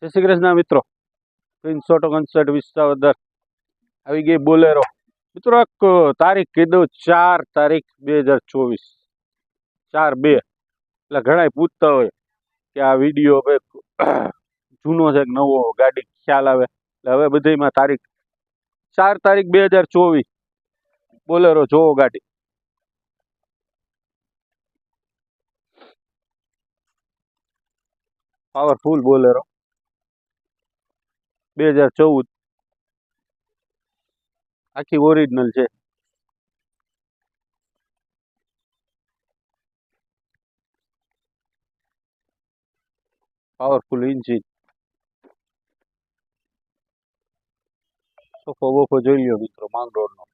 જય શ્રી કૃષ્ણ મિત્રો. Prince auto concert Visavadar આવી ગઈ બોલેરો. મિત્રો એક તારીખ કીધું 4 તારીખ 2024, 4/2. એટલે ઘણા પૂછતા હોય કે આ વિડીયો જૂનો છે કે નવો, ગાડી ખ્યાલ આવે. એટલે હવે બધામાં તારીખ 4 તારીખ 2024 બોલેરો જોવો ગાડી. પાવરફુલ બોલેરો 2014, આખી ઓરિજિનલ છે. પાવરફુલ ઇન્જિન, સોફો બોફો જોઈ લ્યો મિત્રો માંગરોળનો.